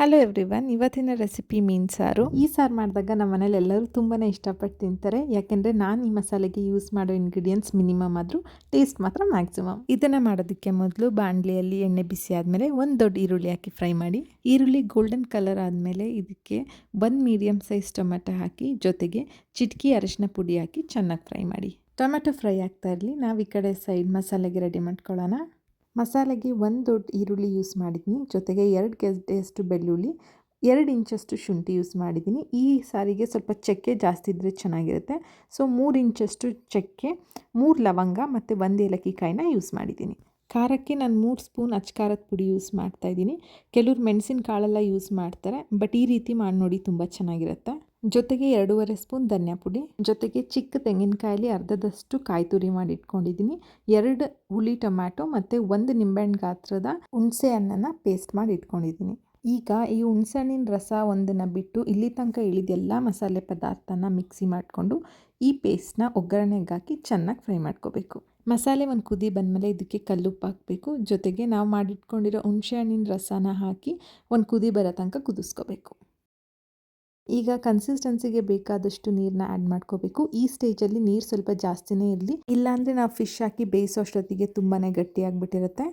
Hello everyone, ಇವತ್ತಿನ recipe ಮೀನು ಸಾರು. ಈ ಸಾರು ಮಾಡಿದಾಗ ನಮ್ಮ ಮನೇಲಿ ಎಲ್ಲರೂ ತುಂಬಾ ಇಷ್ಟಪಟ್ಟು ತಿಂತಾರೆ. ಯಾಕೆಂದರೆ ನಾನು ಈ ಮಸಾಲೆಗೆ ಯೂಸ್ ಮಾಡೋ ಇಂಗ್ರೀಡಿಯೆಂಟ್ಸ್ ಮಿನಿಮಮ್ ಆದರೂ ಟೇಸ್ಟ್ ಮಾತ್ರ ಮ್ಯಾಕ್ಸಿಮಮ್. ಇದನ್ನು ಮಾಡೋದಕ್ಕೆ ಮೊದಲು ಬಾಣಲೆಯಲ್ಲಿ ಎಣ್ಣೆ ಬಿಸಿ ಆದಮೇಲೆ ಒಂದು ದೊಡ್ಡ ಈರುಳ್ಳಿ ಹಾಕಿ ಫ್ರೈ ಮಾಡಿ. ಈರುಳ್ಳಿ ಗೋಲ್ಡನ್ ಕಲರ್ ಆದಮೇಲೆ ಇದಕ್ಕೆ ಒಂದು ಮೀಡಿಯಮ್ ಸೈಜ್ ಟೊಮೆಟೊ ಹಾಕಿ, ಜೊತೆಗೆ ಚಿಟಕಿ ಅರಿಶಿನ ಪುಡಿ ಹಾಕಿ ಚೆನ್ನಾಗಿ ಫ್ರೈ ಮಾಡಿ. ಟೊಮೆಟೊ ಫ್ರೈ ಆಗ್ತಾ ಇರಲಿ, ನಾವು ಈ ಕಡೆ ಸೈಡ್ ಮಸಾಲೆಗೆ ರೆಡಿ ಮಾಡ್ಕೊಳ್ಳೋಣ. ಮಸಾಲೆಗೆ ಒಂದು ದೊಡ್ಡ ಈರುಳ್ಳಿ ಯೂಸ್ ಮಾಡಿದ್ದೀನಿ, ಜೊತೆಗೆ 2 ಗೆಡ್ಡೆಯಷ್ಟು ಬೆಳ್ಳುಳ್ಳಿ, 2 ಇಂಚಷ್ಟು ಶುಂಠಿ ಯೂಸ್ ಮಾಡಿದ್ದೀನಿ. ಈ ಸಾರಿಗೆ ಸ್ವಲ್ಪ ಚಕ್ಕೆ ಜಾಸ್ತಿ ಇದ್ದರೆ ಚೆನ್ನಾಗಿರುತ್ತೆ. ಸೊ 3 ಇಂಚಷ್ಟು ಚಕ್ಕೆ, 3 ಲವಂಗ ಮತ್ತು 1 ಏಲಕ್ಕಿ ಕಾಯಿನ ಯೂಸ್ ಮಾಡಿದ್ದೀನಿ. ಖಾರಕ್ಕೆ ನಾನು 3 ಸ್ಪೂನ್ ಅಚ್ಕಾರದ ಪುಡಿ ಯೂಸ್ ಮಾಡ್ತಾಯಿದ್ದೀನಿ. ಕೆಲವ್ರು ಮೆಣಸಿನ ಕಾಳೆಲ್ಲ ಯೂಸ್ ಮಾಡ್ತಾರೆ, ಬಟ್ ಈ ರೀತಿ ಮಾಡಿ ನೋಡಿ ತುಂಬ ಚೆನ್ನಾಗಿರುತ್ತೆ. ಜೊತೆಗೆ 2.5 ಸ್ಪೂನ್ ಧನಿಯಾ ಪುಡಿ, ಜೊತೆಗೆ ಚಿಕ್ಕ ತೆಂಗಿನಕಾಯಲ್ಲಿ ಅರ್ಧದಷ್ಟು ಕಾಯಿ ತುರಿ ಮಾಡಿ ಇಟ್ಕೊಂಡಿದ್ದೀನಿ, 2 ಹುಳಿ ಟೊಮ್ಯಾಟೊ ಮತ್ತು 1 ನಿಂಬೆಹಣ್ಣು ಗಾತ್ರದ ಹುಣಸೆ ಹಣ್ಣನ್ನು ಪೇಸ್ಟ್ ಮಾಡಿ ಇಟ್ಕೊಂಡಿದ್ದೀನಿ. ಈಗ ಈ ಹುಣಸೆ ಹಣ್ಣಿನ ರಸ ಒಂದನ್ನು ಬಿಟ್ಟು ಇಲ್ಲಿ ತನಕ ಇಳಿದೆಲ್ಲ ಮಸಾಲೆ ಪದಾರ್ಥನ ಮಿಕ್ಸಿ ಮಾಡಿಕೊಂಡು ಈ ಪೇಸ್ಟ್ನ ಒಗ್ಗರಣೆಗೆ ಹಾಕಿ ಚೆನ್ನಾಗಿ ಫ್ರೈ ಮಾಡ್ಕೋಬೇಕು. ಮಸಾಲೆ ಒಂದು ಕುದಿ ಬಂದಮೇಲೆ ಇದಕ್ಕೆ ಕಲ್ಲುಪ್ಪು ಹಾಕಬೇಕು. ಜೊತೆಗೆ ನಾವು ಮಾಡಿಟ್ಕೊಂಡಿರೋ ಹುಣಸೆ ಹಣ್ಣಿನ ರಸನ ಹಾಕಿ ಒಂದು ಕುದಿ ಬರೋ ತನಕ ಕುದಿಸ್ಕೋಬೇಕು. ಈಗ ಕನ್ಸಿಸ್ಟೆನ್ಸಿಗೆ ಬೇಕಾದಷ್ಟು ನೀರನ್ನ ಆ್ಯಡ್ ಮಾಡ್ಕೋಬೇಕು. ಈ ಸ್ಟೇಜಲ್ಲಿ ನೀರು ಸ್ವಲ್ಪ ಜಾಸ್ತಿನೇ ಇರಲಿ, ಇಲ್ಲಾಂದರೆ ನಾವು ಫಿಶ್ ಹಾಕಿ ಬೇಯಿಸೋಷ್ಟೊತ್ತಿಗೆ ತುಂಬಾ ಗಟ್ಟಿಯಾಗಿಬಿಟ್ಟಿರುತ್ತೆ.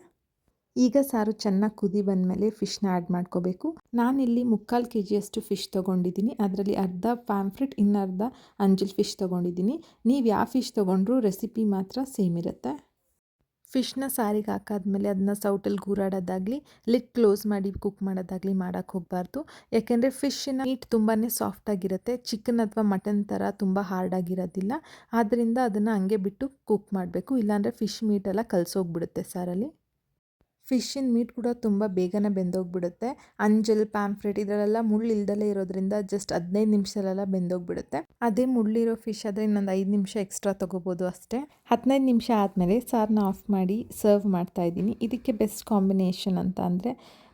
ಈಗ ಸಾರು ಚೆನ್ನಾಗಿ ಕುದಿ ಬಂದಮೇಲೆ ಫಿಶ್ನ ಆ್ಯಡ್ ಮಾಡ್ಕೋಬೇಕು. ನಾನಿಲ್ಲಿ 3/4 kg ಫಿಶ್ ತೊಗೊಂಡಿದ್ದೀನಿ. ಅದರಲ್ಲಿ ಅರ್ಧ ಪ್ಯಾಂಫ್ರೆಟ್, ಇನ್ನರ್ಧ ಅಂಜಲ್ ಫಿಶ್ ತೊಗೊಂಡಿದ್ದೀನಿ. ನೀವು ಯಾವ ಫಿಶ್ ತೊಗೊಂಡ್ರೂ ರೆಸಿಪಿ ಮಾತ್ರ ಸೇಮ್ ಇರುತ್ತೆ. ಫಿಶ್ನ ಸಾರಿಗೆ ಹಾಕಾದ್ಮೇಲೆ ಅದನ್ನ ಸೌಟಲ್ಲಿ ಗೂರಾಡೋದಾಗಲಿ, ಲಿಡ್ ಕ್ಲೋಸ್ ಮಾಡಿ ಕುಕ್ ಮಾಡೋದಾಗಲಿ ಮಾಡೋಕ್ಕೆ ಹೋಗಬಾರ್ದು. ಯಾಕೆಂದರೆ ಫಿಶ್ಶಿನ ಮೀಟ್ ತುಂಬಾ ಸಾಫ್ಟಾಗಿರುತ್ತೆ, ಚಿಕನ್ ಅಥವಾ ಮಟನ್ ಥರ ತುಂಬ ಹಾರ್ಡಾಗಿರೋದಿಲ್ಲ. ಆದ್ದರಿಂದ ಅದನ್ನು ಹಂಗೆ ಬಿಟ್ಟು ಕುಕ್ ಮಾಡಬೇಕು, ಇಲ್ಲಾಂದರೆ ಫಿಶ್ ಮೀಟೆಲ್ಲ ಕಲಸೋಗ್ಬಿಡುತ್ತೆ ಸಾರಲ್ಲಿ. ಫಿಶ್ಶಿನ ಮೀಟ್ ಕೂಡ ತುಂಬ ಬೇಗನೆ ಬೆಂದೋಗ್ಬಿಡುತ್ತೆ. ಅಂಜಲ್, ಪ್ಯಾಂಫ್ರೆಟ್ ಇದರಲ್ಲೆಲ್ಲ ಮುಳ್ಳು ಇಲ್ದಲೇ ಇರೋದ್ರಿಂದ ಜಸ್ಟ್ 15 ನಿಮಿಷದಲ್ಲೆಲ್ಲ ಬೆಂದೋಗ್ಬಿಡುತ್ತೆ. ಅದೇ ಮುಳ್ಳಿರೋ ಫಿಶ್ ಆದರೆ ಇನ್ನೊಂದು 5 ನಿಮಿಷ ಎಕ್ಸ್ಟ್ರಾ ತೊಗೋಬೋದು ಅಷ್ಟೇ. 15 ನಿಮಿಷ ಆದಮೇಲೆ ಸಾರನ್ನ ಆಫ್ ಮಾಡಿ ಸರ್ವ್ ಮಾಡ್ತಾಯಿದ್ದೀನಿ. ಇದಕ್ಕೆ ಬೆಸ್ಟ್ ಕಾಂಬಿನೇಷನ್ ಅಂತ ಅಂದರೆ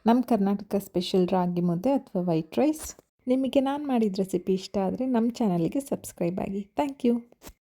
ನಮ್ಮ ಕರ್ನಾಟಕ ಸ್ಪೆಷಲ್ ರಾಗಿ ಮುದ್ದೆ ಅಥವಾ ವೈಟ್ ರೈಸ್. ನಿಮಗೆ ನಾನು ಮಾಡಿದ ರೆಸಿಪಿ ಇಷ್ಟ ಆದರೆ ನಮ್ಮ ಚಾನಲ್ಗೆ ಸಬ್ಸ್ಕ್ರೈಬ್ ಆಗಿ. Thank you.